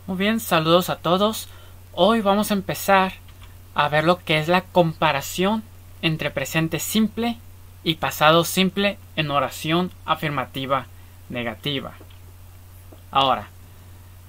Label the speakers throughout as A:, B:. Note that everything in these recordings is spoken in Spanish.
A: Muy bien, saludos a todos. Hoy vamos a empezar a ver lo que es la comparación entre presente simple y pasado simple en oración afirmativa negativa. Ahora,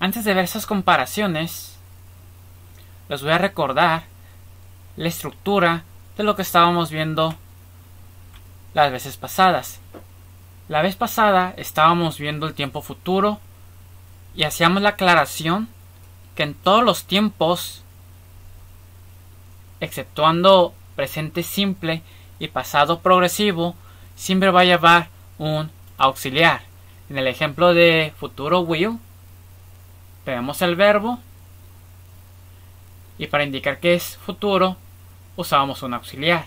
A: antes de ver esas comparaciones, les voy a recordar la estructura de lo que estábamos viendo las veces pasadas. La vez pasada estábamos viendo el tiempo futuro y hacíamos la aclaración que en todos los tiempos, exceptuando presente simple y pasado progresivo, siempre va a llevar un auxiliar. En el ejemplo de futuro will, tenemos el verbo y para indicar que es futuro usábamos un auxiliar.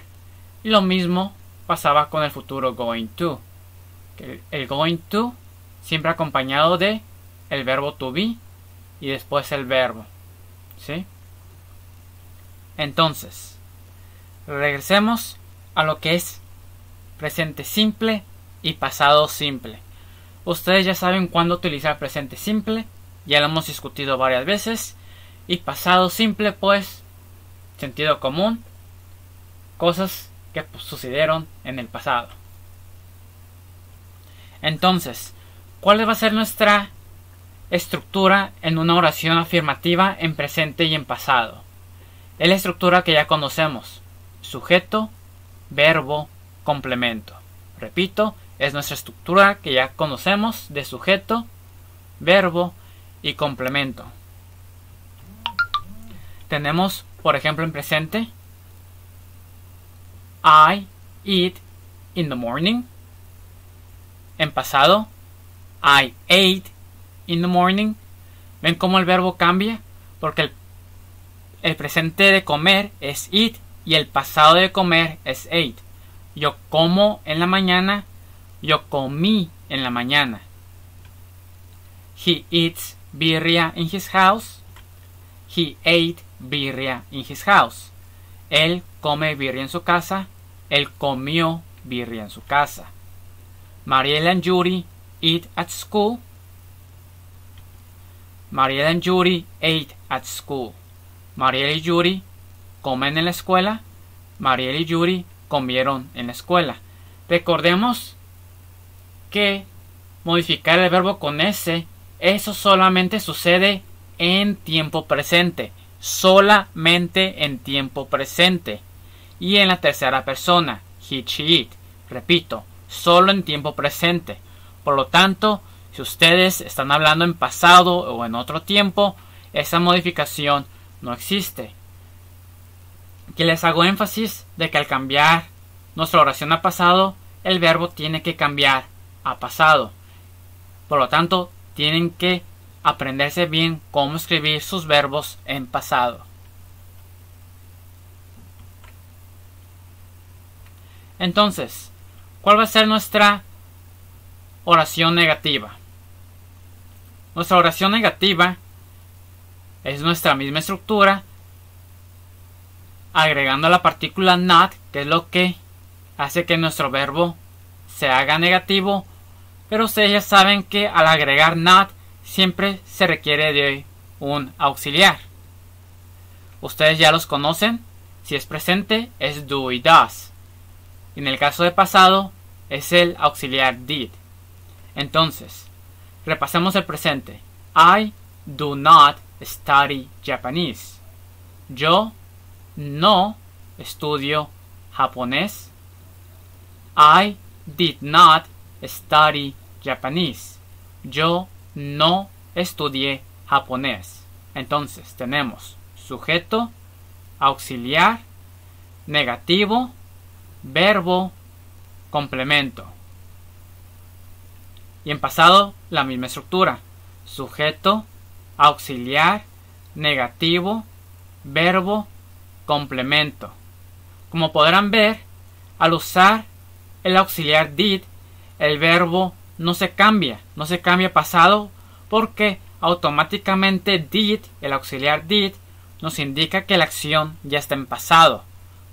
A: Y lo mismo pasaba con el futuro going to. El going to siempre acompañado de el verbo to be y después el verbo. ¿Sí? Entonces, regresemos a lo que es presente simple y pasado simple. Ustedes ya saben cuándo utilizar presente simple, ya lo hemos discutido varias veces. Y pasado simple, pues, sentido común, cosas que sucedieron en el pasado. Entonces, ¿cuál va a ser nuestra estructura en una oración afirmativa en presente y en pasado? Es la estructura que ya conocemos: sujeto, verbo, complemento. Repito, es nuestra estructura que ya conocemos de sujeto, verbo y complemento. Tenemos, por ejemplo, en presente, I eat in the morning. En pasado, I ate in the morning. ¿Ven cómo el verbo cambia? Porque el presente de comer es eat y el pasado de comer es ate. Yo como en la mañana, yo comí en la mañana. He eats birria in his house. He ate birria in his house. Él come birria en su casa. Él comió birria en su casa. Mariela and Judy eat at school. Mariela and Judy ate at school. Mariela y Judy comen en la escuela. Mariela y Judy comieron en la escuela. Recordemos que modificar el verbo con S, eso solamente sucede en tiempo presente. Solamente en tiempo presente. Y en la tercera persona, he, she, it. Repito, solo en tiempo presente. Por lo tanto, si ustedes están hablando en pasado o en otro tiempo, esa modificación no existe. Que les hago énfasis de que al cambiar nuestra oración a pasado, el verbo tiene que cambiar a pasado. Por lo tanto, tienen que aprenderse bien cómo escribir sus verbos en pasado. Entonces, ¿cuál va a ser nuestra oración negativa? Nuestra oración negativa es nuestra misma estructura, agregando la partícula not, que es lo que hace que nuestro verbo se haga negativo, pero ustedes ya saben que al agregar not siempre se requiere de un auxiliar. Ustedes ya los conocen. Si es presente es do y does. Y en el caso de pasado es el auxiliar did. Entonces, repasemos el presente. I do not study Japanese. Yo no estudio japonés. I did not study Japanese. Yo no estudié japonés. Entonces tenemos sujeto, auxiliar, negativo, verbo, complemento. Y en pasado la misma estructura: sujeto, auxiliar, negativo, verbo, complemento. Como podrán ver, al usar el auxiliar did, el verbo no se cambia a pasado, porque automáticamente did, el auxiliar did, nos indica que la acción ya está en pasado.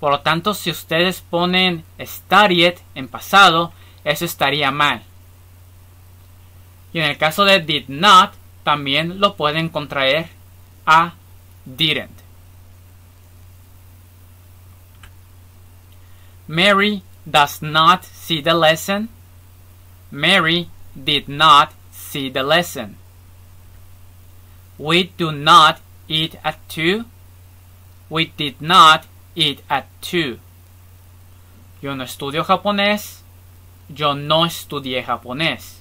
A: Por lo tanto, si ustedes ponen studied en pasado, eso estaría mal. Y en el caso de did not, también lo pueden contraer a didn't. Mary does not see the lesson. Mary did not see the lesson. We do not eat at 2. We did not eat at 2. Yo no estudio japonés. Yo no estudié japonés.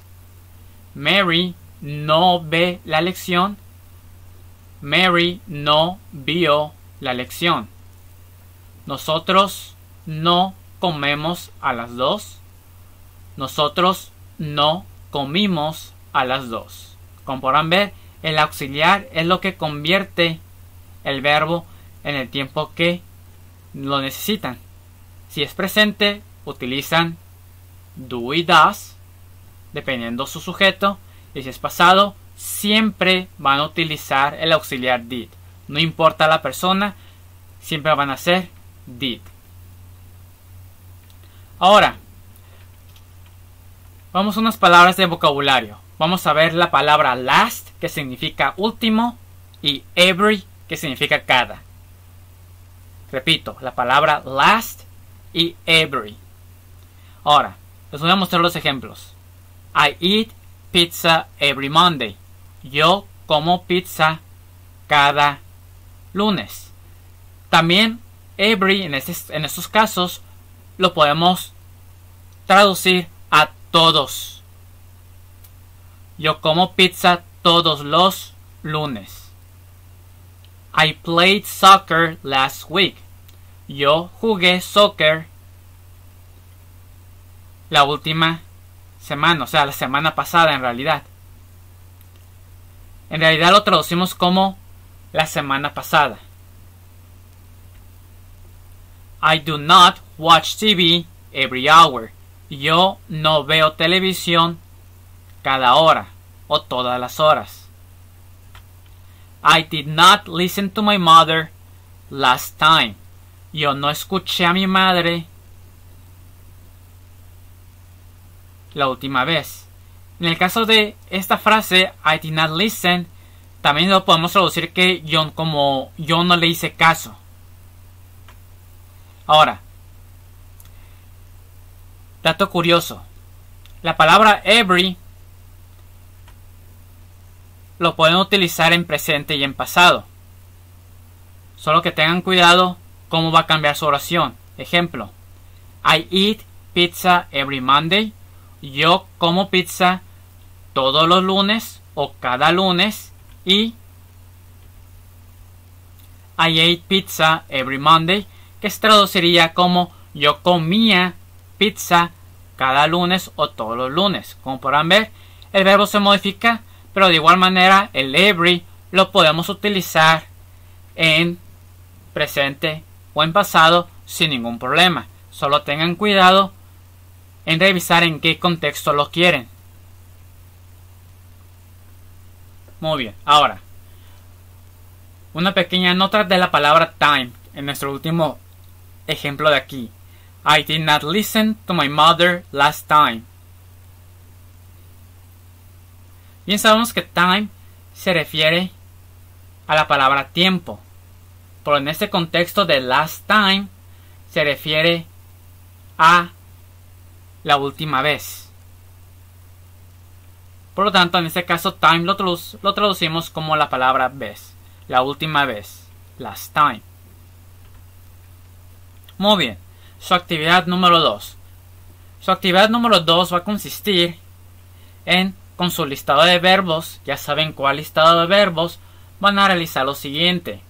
A: Mary no ve la lección. Mary no vio la lección. Nosotros no comemos a las 2. Nosotros no comimos a las 2. Como podrán ver, el auxiliar es lo que convierte el verbo en el tiempo que lo necesitan. Si es presente, utilizan do y does, dependiendo su sujeto. Y si es pasado, siempre van a utilizar el auxiliar did. No importa la persona, siempre van a ser did. Ahora, vamos a unas palabras de vocabulario. Vamos a ver la palabra last, que significa último, y every, que significa cada. Repito, la palabra last y every. Ahora, les voy a mostrar los ejemplos. I eat pizza every Monday. Yo como pizza cada lunes. También every en estos casos lo podemos traducir a todos. Yo como pizza todos los lunes. I played soccer last week. Yo jugué soccer la última semana, o sea, la semana pasada en realidad. En realidad lo traducimos como la semana pasada. I do not watch TV every hour. Yo no veo televisión cada hora o todas las horas. I did not listen to my mother last time. Yo no escuché a mi madre la última vez. En el caso de esta frase, I did not listen, también lo podemos traducir que yo no le hice caso. Ahora, dato curioso. La palabra every lo pueden utilizar en presente y en pasado. Solo que tengan cuidado cómo va a cambiar su oración. Ejemplo, I eat pizza every Monday. Yo como pizza todos los lunes o cada lunes. Y I ate pizza every Monday, que se traduciría como yo comía pizza cada lunes o todos los lunes. Como podrán ver, el verbo se modifica, pero de igual manera el every lo podemos utilizar en presente o en pasado sin ningún problema. Solo tengan cuidado en revisar en qué contexto lo quieren. Muy bien, ahora una pequeña nota de la palabra time en nuestro último ejemplo de aquí. I did not listen to my mother last time. Bien sabemos que time se refiere a la palabra tiempo, pero en este contexto de last time se refiere a la última vez. Por lo tanto, en este caso time lo traducimos como la palabra vez, la última vez, last time. Muy bien, su actividad número 2. Su actividad número 2 va a consistir en, con su listado de verbos, ya saben cuál listado de verbos, van a realizar lo siguiente.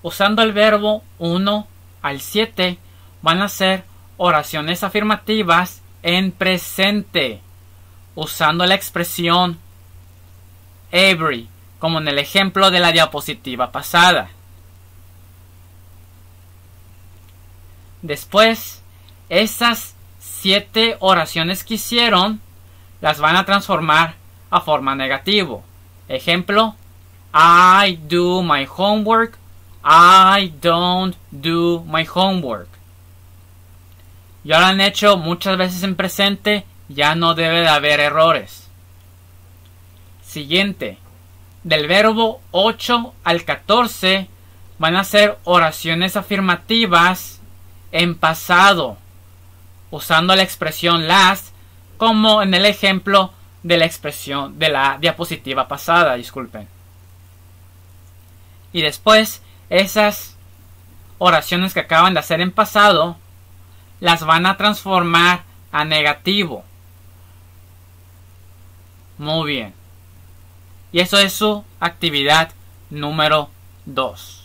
A: Usando el verbo 1 al 7, van a hacer oraciones afirmativas en presente, usando la expresión every, como en el ejemplo de la diapositiva pasada. Después, esas 7 oraciones que hicieron las van a transformar a forma negativo. Ejemplo, I do my homework. I don't do my homework. Ya lo han hecho muchas veces en presente, ya no debe de haber errores. Siguiente, del verbo 8 al 14 van a ser oraciones afirmativas en pasado, usando la expresión last, como en el ejemplo de la expresión de la diapositiva pasada, disculpen. Y después, esas oraciones que acaban de hacer en pasado, las van a transformar a negativo. Muy bien. Y eso es su actividad número 2.